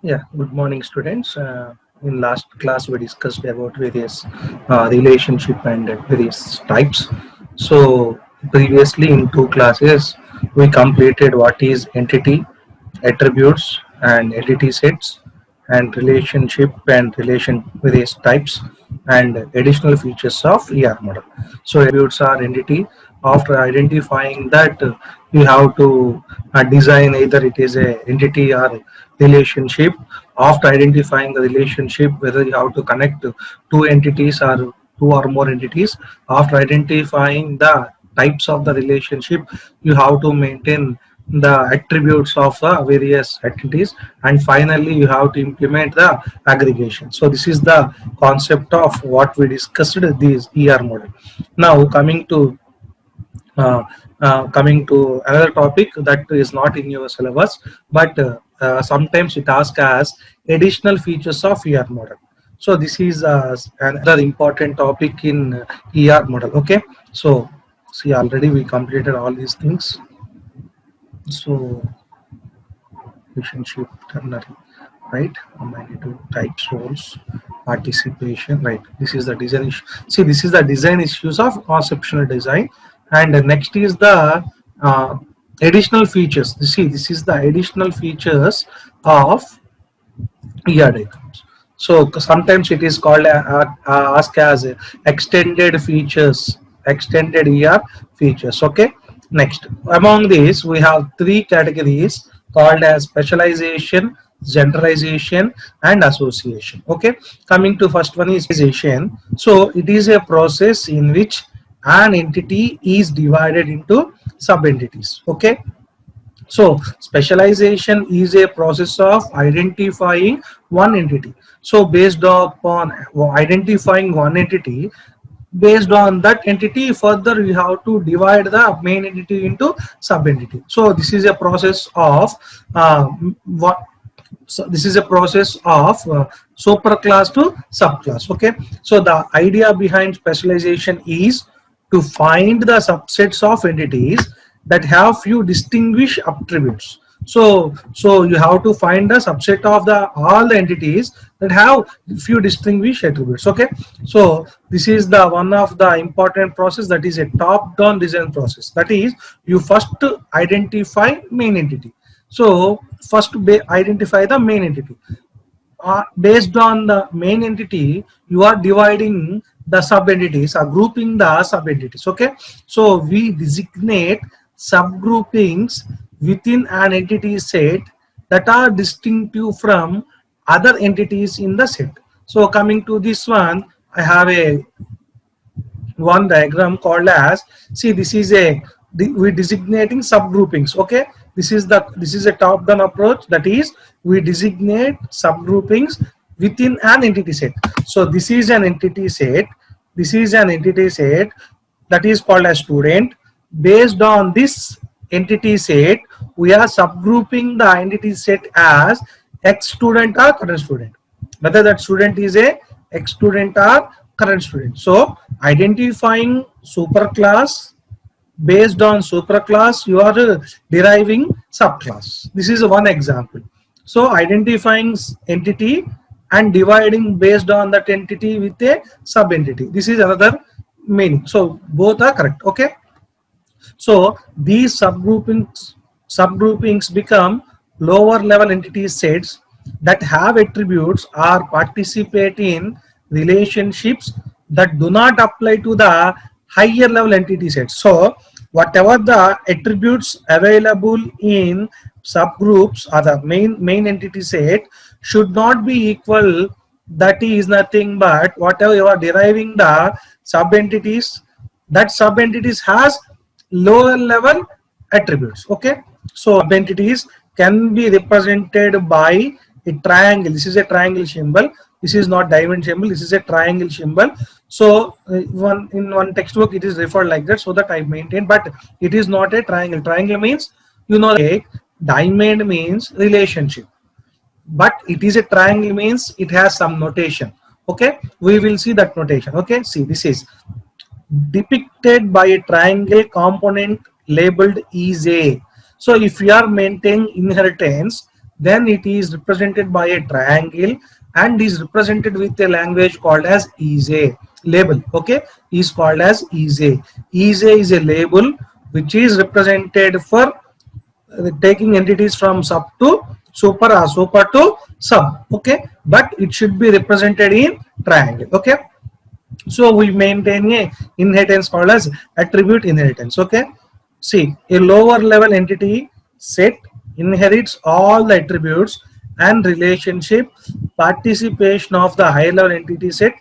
Yeah, good morning, students. In last class, we discussed about various relationship and various types. So previously, in two classes, we completed what is entity, attributes, and entity sets, and relationship and relation various types, and additional features of ER model. So attributes are entity. After identifying that, you have to design either it is a entity or relationship. After identifying the relationship, whether you have to connect two entities or two or more entities, after identifying the types of the relationship, you have to maintain the attributes of the various entities, and finally you have to implement the aggregation. So this is the concept of what we discussed this model. Now uh, coming to another topic that is not in your syllabus, but sometimes it asks as additional features of model. So this is another important topic in model. Okay, so see, already we completed all these things. So relationship ternary, right? Many two types roles, participation, right? This is the design issue. See, this is the design issues of conceptual design, and the next is the uh, additional features. You see, this is the additional features of diagrams. So sometimes it is called asked as extended features, extended features. Okay. Next, among these we have three categories called as specialization, generalization, and association. Okay. Coming to first one is specialization. So it is a process in which an entity is divided into sub entities. Okay. So specialization is a process of identifying one entity. So based upon identifying one entity, based on that entity, further we have to divide the main entity into sub entity. So this is a process of what. So this is a process of superclass to subclass. Okay. So the idea behind specialization is to find the subsets of entities that have few distinguished attributes. So you have to find a subset of the all the entities that have few distinguished attributes. Okay. So this is the one of the important process, that is a top down design process. That is, you first identify main entity. So first identify the main entity. Based on the main entity, you are dividing the sub entities or grouping the sub entities. Okay. So we designate subgroupings within an entity set that are distinctive from other entities in the set. So coming to this one, I have a one diagram called as, see, this is a we designating subgroupings. Okay. This is a top down approach, that is, we designate subgroupings within an entity set. So this is an entity set, this is an entity set that is called as student. Based on this entity set, we are subgrouping the entity set as ex student or current student, whether that student is a ex student or current student. So identifying superclass, based on superclass you are deriving subclass. This is one example. So identifying entity and dividing based on that entity with a sub entity, this is another meaning. So both are correct. Okay. So these subgroupings become lower level entity sets that have attributes or participate in relationships that do not apply to the higher level entity sets. So whatever the attributes available in subgroups or the main entity set should not be equal. That is nothing but whatever you are deriving the sub entities, that sub entities has lower level attributes. Okay. So sub entities can be represented by a triangle. This is a triangle symbol. This is not diamond symbol, this is a triangle symbol. So in one textbook it is referred like that, so that I maintain, but it is not a triangle. Triangle means, like diamond means relationship, but it is a triangle means it has some notation. Okay, we will see that notation. Okay, see, this is depicted by a triangle component labeled is a. So if you are maintaining inheritance, then it is represented by a triangle and is represented with a language called as ISA label. Okay, is called as ISA. ISA is a label which is represented for taking entities from sub to super or super to sub. Okay, but it should be represented in triangle. Okay, so we maintain a inheritance called as attribute inheritance. Okay, see, a lower level entity set inherits all the attributes and relationship participation of the higher level entity set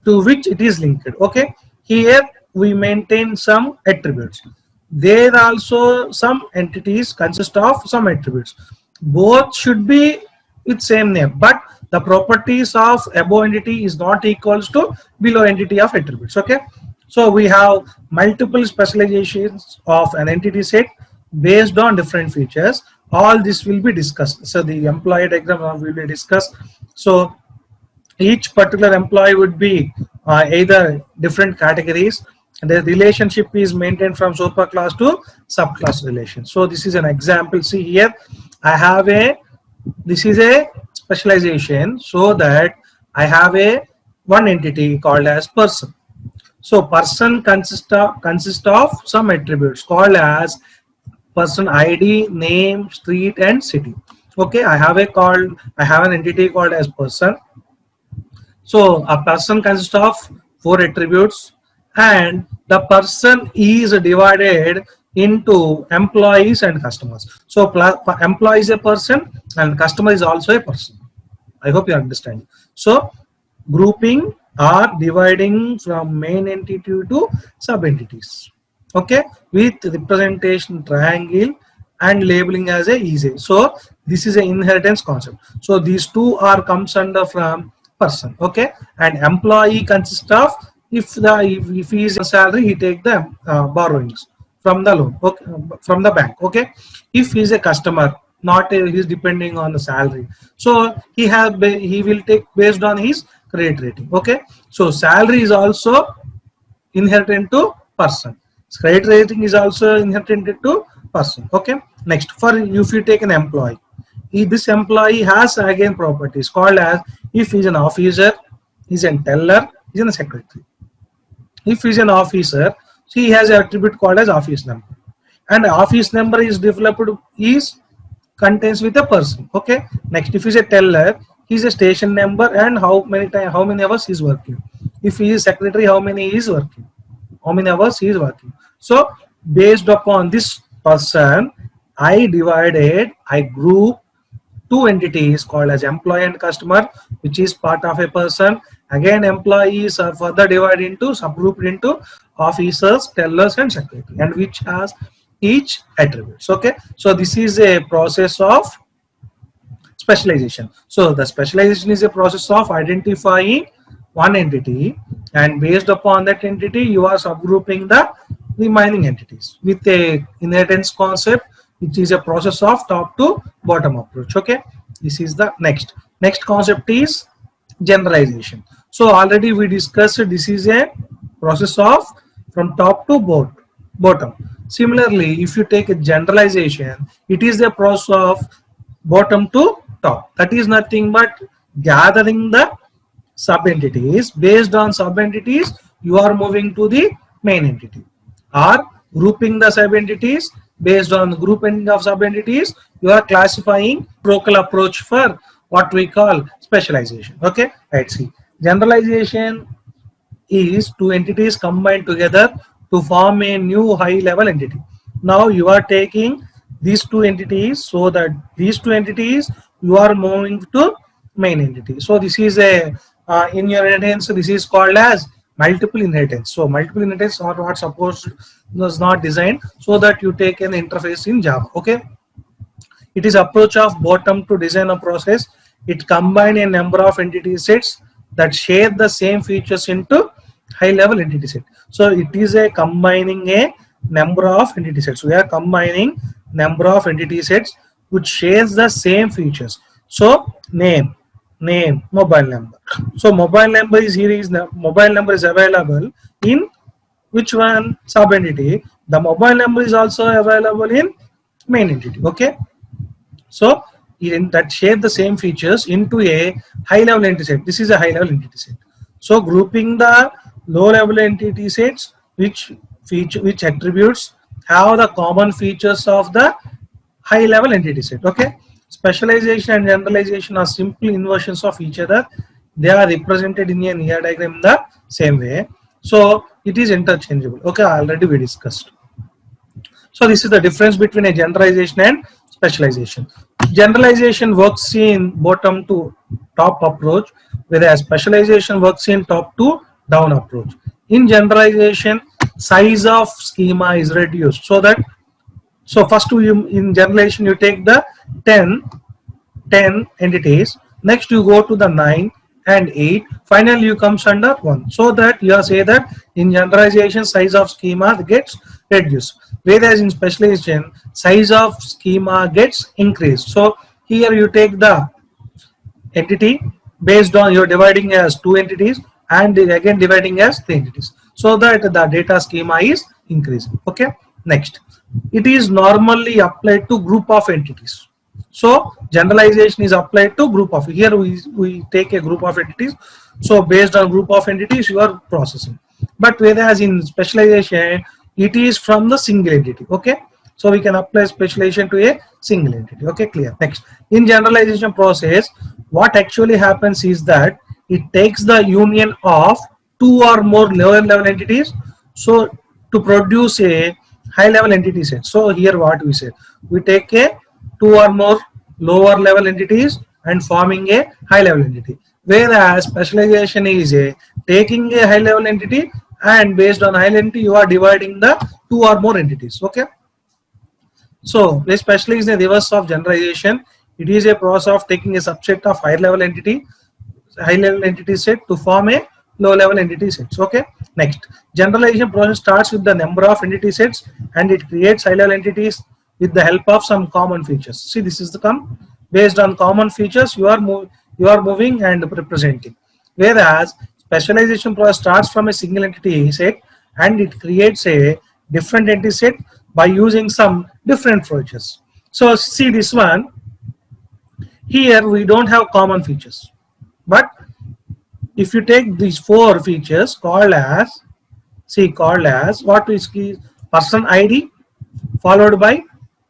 to which it is linked. Okay, here we maintain some attributes. There also some entities consist of some attributes. Both should be with same name, but the properties of above entity is not equals to below entity of attributes. Okay, so we have multiple specializations of an entity set based on different features. All this will be discussed. So the employee diagram will be discussed. So each particular employee would be either different categories, and the relationship is maintained from superclass to subclass relation. So this is an example. See here, I have a, this is a specialization, so that I have a one entity called as person. So person consists of some attributes called as person ID, name, street, and city. Okay, I have an entity called as person. So a person consists of 4 attributes, and the person is divided into employees and customers. So employee is a person and customer is also a person. I hope you understand. So grouping or dividing from main entity to sub entities. Okay, with representation triangle and labeling as a easy. So this is an inheritance concept. So these two are comes under from person. Okay, and employee consists of, if he is on salary, he take the borrowings from the loan, okay, from the bank. Okay, if he is a customer, not he is depending on the salary, so he will take based on his credit rating. Okay, so salary is also inherited to person, credit rating is also inherited to person. Okay, next, for if you take an employee, this employee has again properties called as, if he is an officer, he is a teller, he is a secretary. If he is an officer, so he has an attribute called as office number, and office number is developed is contains with a person. Okay, next, if he is a teller, he is a station number and how many hours he is working. If he is secretary, how many he is working, how many hours he is working. So based upon this person, I group two entities called as employee and customer, which is part of a person. Again, employees are further divided into, subgrouped into officers, tellers, and secretary, and which has each attributes. Okay, so this is a process of specialization. So the specialization is a process of identifying one entity, and based upon that entity, you are subgrouping the remaining entities with a inheritance concept, which is a process of top to bottom approach. Okay, this is the next concept is generalization. So already we discussed, this is a process of from top to bottom. Similarly, if you take a generalization, it is the process of bottom to top. That is nothing but gathering the sub entities. Based on sub entities, you are moving to the main entity, or grouping the sub entities. Based on the grouping of sub entities, you are classifying local approach for what we call specialization. Okay, let's see. Generalization is two entities combined together to form a new high level entity. Now you are taking these two entities, so that these two entities you are moving to main entity. So this is a in your inheritance, this is called as multiple inheritance. So multiple inheritance are not supposed, was not designed so that you take an interface in Java. Okay, it is approach of bottom to design a process. It combine a number of entity sets that share the same features into high level entity set. So it is a combining a number of entity sets. We are combining number of entity sets which shares the same features. So name, mobile number. So mobile number is here, is the mobile number is available in which one? Sub entity. The mobile number is also available in main entity. Okay, so that share the same features into a high level entity set. This is a high level entity set. So grouping the low level entity sets which attributes have the common features of the high level entity set. Okay, specialization and generalization are simple inversions of each other. They are represented in a near diagram in the same way, so it is interchangeable. Okay, already we discussed. So this is the difference between a generalization and specialization. Generalization works in bottom to top approach, whereas specialization works in top to down approach. In generalization, size of schema is reduced, so that first in generalization you take the 10 entities, next you go to the 9 and 8, finally you comes under 1, so that you say that in generalization size of schema gets reduced, whereas in specialization size of schema gets increased. So here you take the entity based on you're dividing as 2 entities and again dividing as 3 entities, so that the data schema is increasing. Okay, next, it is normally applied to group of entities. So generalization is applied to group of, here we take a group of entities, so based on group of entities you are processing, but whereas in specialization it is from the single entity. Okay, so we can apply specialization to a single entity. Okay, clear. Next, in generalization process what actually happens is that it takes the union of 2 or more lower level entities, so to produce a high level entity set. So here what we say, we take a 2 or more lower level entities and forming a high level entity, whereas specialization is a taking a high level entity and based on high level entity you are dividing the 2 or more entities. Okay, so the specialization is the reverse of generalization. It is a process of taking a subset of high level entity set to form a low level entity sets. Okay, next, generalization process starts with the number of entity sets and it creates high level entities with the help of some common features. See, this is the based on common features you are moving and representing, whereas specialization process starts from a single entity set and it creates a different entity set by using some different features. So see this one, here we don't have common features, but if you take these 4 features called as what is person ID followed by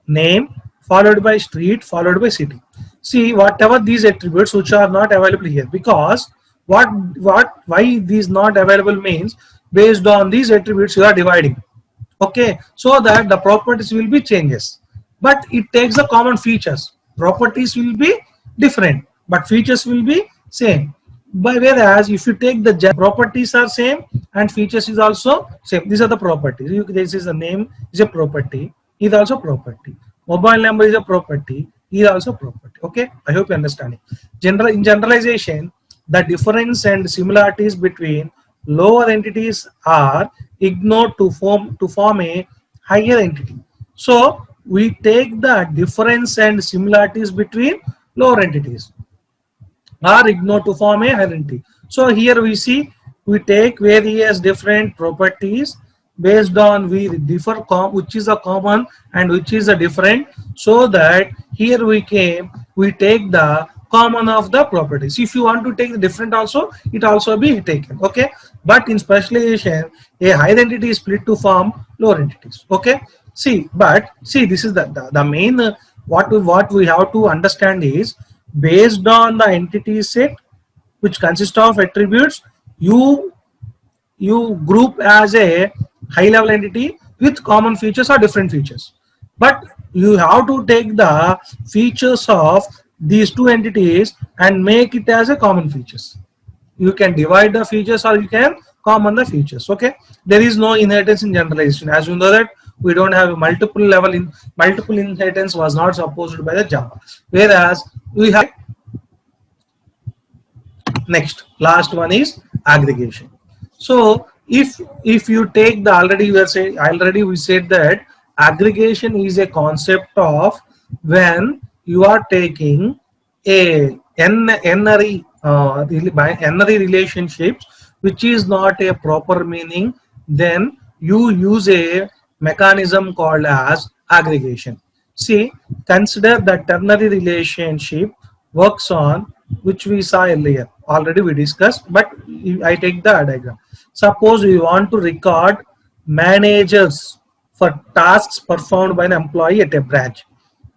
name followed by street followed by city. See, whatever these attributes which are not available here, because why these not available means based on these attributes you are dividing. Okay, so that the properties will be changes, but it takes the common features. Properties will be different but features will be same. But whereas if you take the properties are same and features is also same, these are the properties. This is a name is a property, is also property. Mobile number is a property, is also property. Okay, I hope you understand it. In generalization, the difference and similarities between lower entities are ignored to form a higher entity. So we take the difference and similarities between lower entities are ignored to form a higher entity. So here we see we take various different properties based on we differ which is a common and which is a different, so that here we take the common of the properties. If you want to take the different also, it also be taken. Okay, but in specialization a higher entity is split to form lower entities. Okay, see, this is the main what we have to understand is based on the entity set which consists of attributes, you group as a high level entity with common features or different features, but you have to take the features of these 2 entities and make it as a common features. You can divide the features or you can common the features. Okay, there is no inheritance in generalization, as you know that we don't have multiple inheritance was not supposed by the Java, whereas we have. Next, last one is aggregation. So if you take the already we said that aggregation is a concept of when you are taking a n-ary relationships which is not a proper meaning, then you use a mechanism called as aggregation. See, consider the ternary relationship works on which we saw earlier. Already we discussed, but I take the diagram. Suppose we want to record managers for tasks performed by an employee at a branch.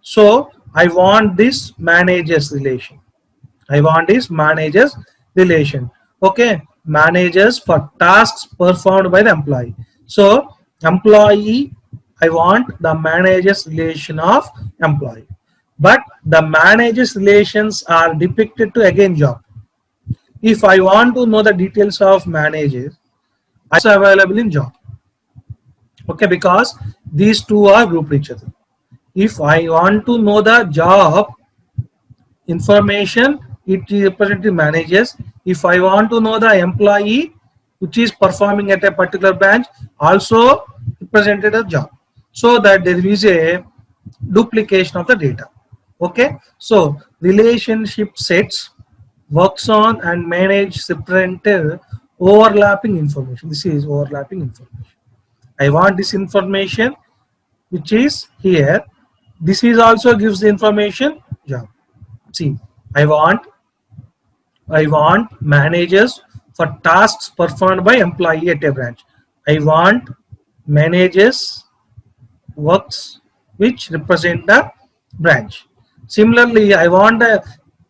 So I want this managers relation. I want is managers relation. Okay, managers for tasks performed by the employee. So employee, I want the managers relation of employee. But the managers relations are depicted to again job. If I want to know the details of managers, also available in job. Okay, because these two are grouped each other. If I want to know the job information, it representative managers. If I want to know the employee which is performing at a particular branch, also represented a job, so that there is a duplication of the data. Okay, so relationship sets works on and manage separate overlapping information. This is overlapping information. I want this information which is here. This is also gives the information job. See, I want managers for tasks performed by employee at a branch. I want managers works which represent the branch. Similarly, I want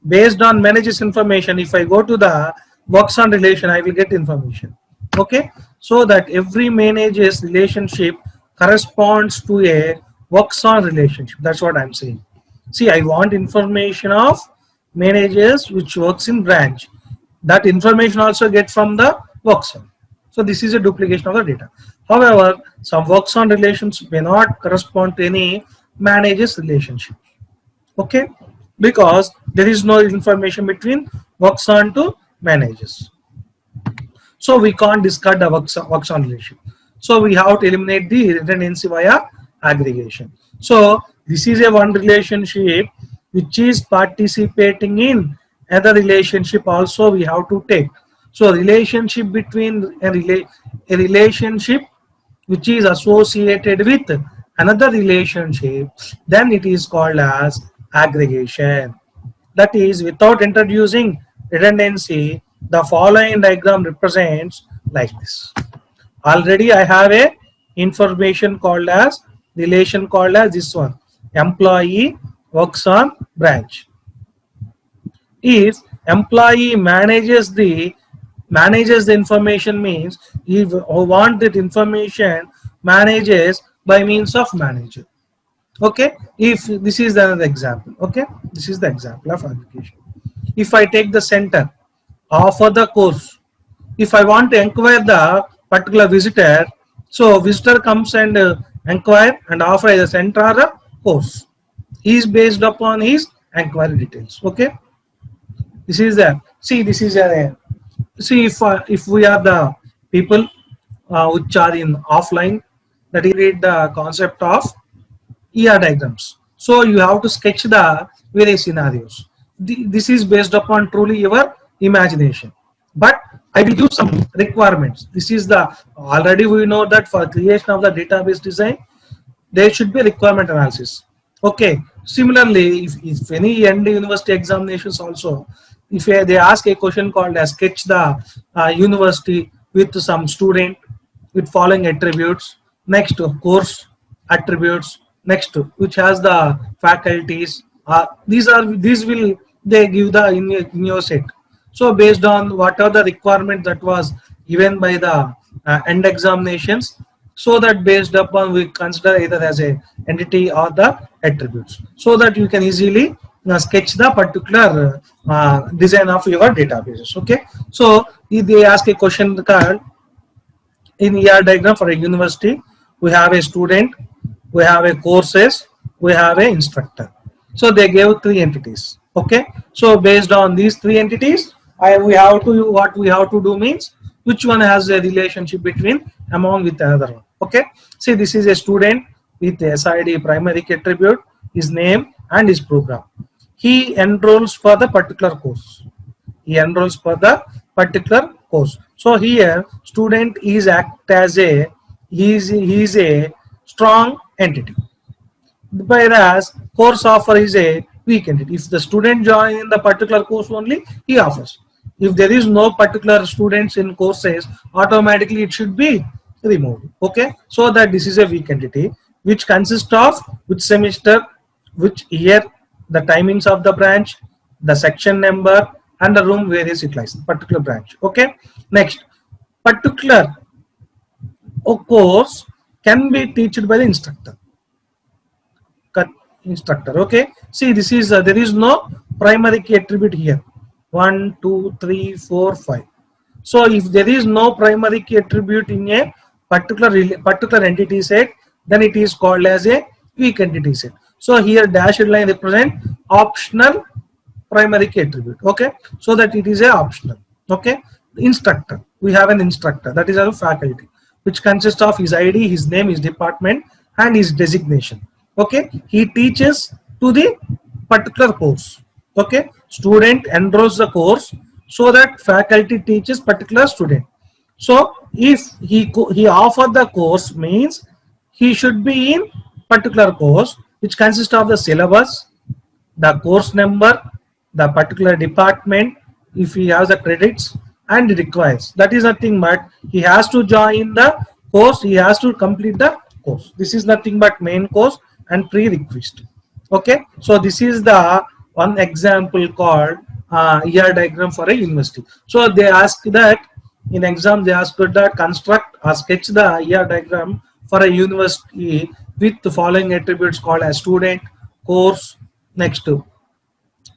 based on managers information, if I go to the works on relation, I will get information. Okay, so that every managers relationship corresponds to a works on relationship. That's what I'm saying. See, I want information of managers which works in branch. That information also get from the works on. So this is a duplication of the data. However, some works on relations may not correspond to any managers relationship. Okay, because there is no information between works on to managers. So we can't discard the works on relationship. So we have to eliminate the redundancy via aggregation. So this is a one relationship which is participating in another relationship also we have to take. So relationship between a relationship which is associated with another relationship, then it is called as aggregation. That is, without introducing redundancy, the following diagram represents like this. Already I have a information called as relation called as this one, employee works on branch. If employee manages the information, means if want that information manages by means of manager. Okay, if this is another example. Okay, this is the example of aggregation. If I take the center, offer the course, if I want to inquire the particular visitor, so visitor comes and inquire and offer a center or a course. He is based upon his inquiry details. Okay, this is the, see, this is a, see, if we are the people which are in offline, that is read the concept of ER diagrams. So you have to sketch the various scenarios. This is based upon truly your imagination. But I will give some requirements. This is the, already we know that for creation of the database design, there should be requirement analysis. Okay. Similarly, if any end university examinations also, if they ask a question called as sketch the university with some student with following attributes, next course attributes, next which has the faculties, these will they give the in your set. So based on whatever the requirement that was given by the end examinations, so that based upon we consider either as a entity or the attributes, so that you can easily sketch the particular design of your databases. Okay, so if they ask a question called in ER diagram for a university, we have a student, we have a courses, we have a instructor. So they gave three entities. Okay, so based on these three entities, we have to, what we have to do means which one has a relationship between among with another one. Okay, see, this is a student with SID primary key attribute, his name and his program. He enrolls for the particular course. He enrolls for the particular course. So here student is act as a, he is a strong entity. whereas course offer is a weak entity. If the student join in the particular course only, he offers. If there is no particular students in courses, automatically it should be removed. Okay, so that this is a weak entity which consists of which semester, which year, the timings of the branch, the section number, and the room where is utilized, particular branch. Okay, next, particular course can be taught by the instructor. Okay, see, this is there is no primary key attribute here. 1 2 3 4 5. So if there is no primary key attribute in a particular entity set, then it is called as a weak entity set. So here dashed line represent optional primary key attribute. Okay, so that it is a optional. Okay, instructor, we have an instructor, that is our faculty, which consists of his ID, his name, his department, and his designation. Okay, he teaches to the particular course. Okay, student enrolls the course, so that faculty teaches particular student. So if he offer the course, means he should be in particular course, which consists of the syllabus, the course number, the particular department, if he has the credits, and requires. That is nothing but he has to join the course, he has to complete the course. This is nothing but main course and prerequisite. Okay, so this is the one example called ER diagram for a university. So they ask that in exam, they ask that construct or sketch the ER diagram for a university with the following attributes called as student, course, next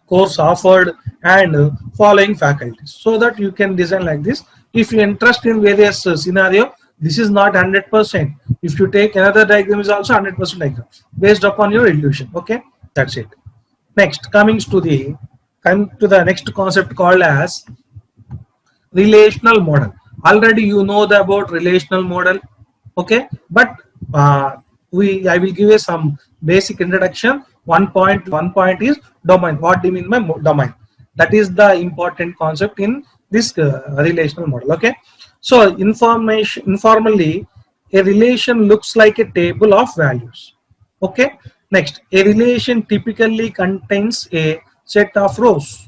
course offered, and following faculties, so that you can design like this. If you interest in various scenario, this is not 100%. If you take another diagram, is also 100% diagram based upon your illusion. Okay, that's it. Next, come to the next concept called as relational model. Already you know about relational model. Okay, but I will give you some basic introduction. One point is domain. What do you mean by domain? That is the important concept in this relational model. Okay, so informally, a relation looks like a table of values. Okay, next, a relation typically contains a set of rows.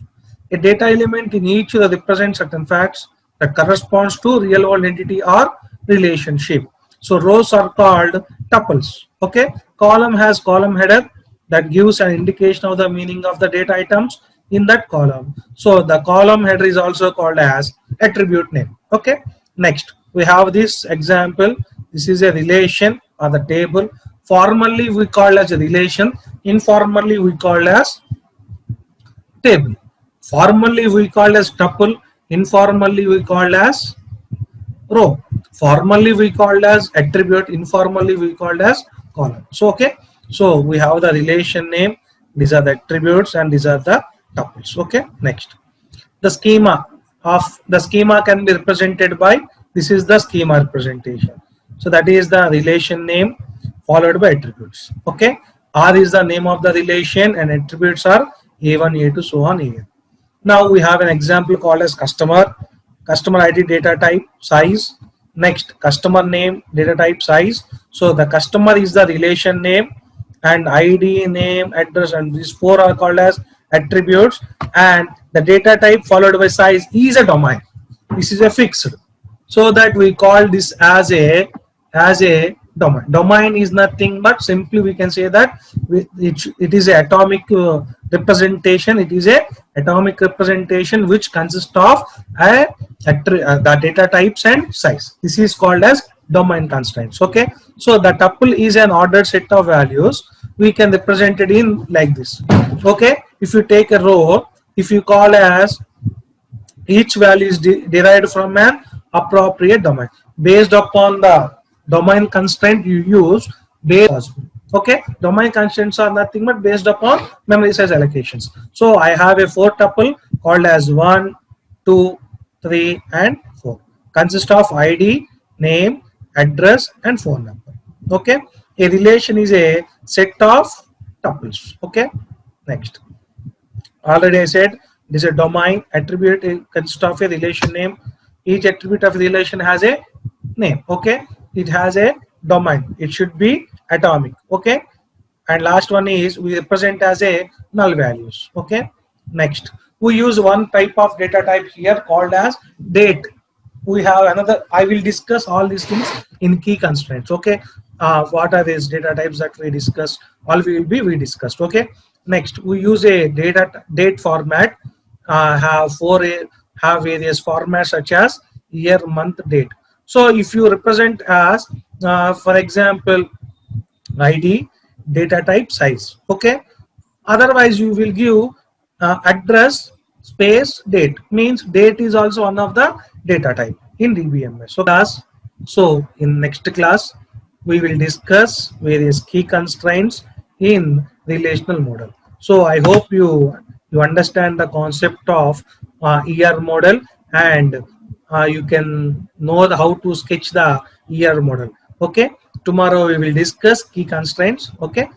A data element in each represents certain facts that corresponds to real world entity or relationship. So rows are called tuples. Okay, column has column header that gives an indication of the meaning of the data items in that column. So the column header is also called as attribute name. Okay, next we have this example. This is a relation or the table. Formally we call as a relation, informally we call as table. Formally we call as tuple, informally we call as row. Formally we called as attribute, informally we called as column. So okay, so we have the relation name, these are the attributes, and these are the tuples. Okay, next, the schema can be represented by, this is the schema representation. So that is the relation name followed by attributes. Okay, R is the name of the relation and attributes are A1, A2, so on, A. Now we have an example called as customer ID, data type, size. Next, customer name, data type, size. So the customer is the relation name, and ID, name, address, and these four are called as attributes, and the data type followed by size is a domain. This is a fixed, so that we call this as a domain. Domain is nothing but simply we can say that it is a atomic representation. It is a atomic representation which consists of the data types and size. This is called as domain constraints. Okay, so the tuple is an ordered set of values. We can represent it in like this. Okay, if you take a row, if you call as each value is derived from an appropriate domain based upon the domain constraint you use. Okay, domain constraints are nothing but based upon memory size allocations. So I have a 4 tuple called as 1, 2, 3, and 4. Consist of ID, name, address, and phone number. Okay, a relation is a set of tuples. Okay, next, already I said this is a domain. Attribute consists of a relation name. Each attribute of a relation has a name. Okay, it has a domain. It should be atomic. Okay, and last one is we represent as a null values. Okay, next we use one type of data type here called as date. We have another, I will discuss all these things in key constraints. Okay, what are these data types that we discussed, all we discussed. Okay, next we use a date format, have various formats such as year, month, date. So if you represent as for example id, data type, size. Okay, otherwise you will give address space date, means date is also one of the data type in DBMS. So in next class we will discuss various key constraints in relational model. So I hope you understand the concept of ER model, and you can know how to sketch the ER model. Okay, tomorrow we will discuss key constraints. Okay,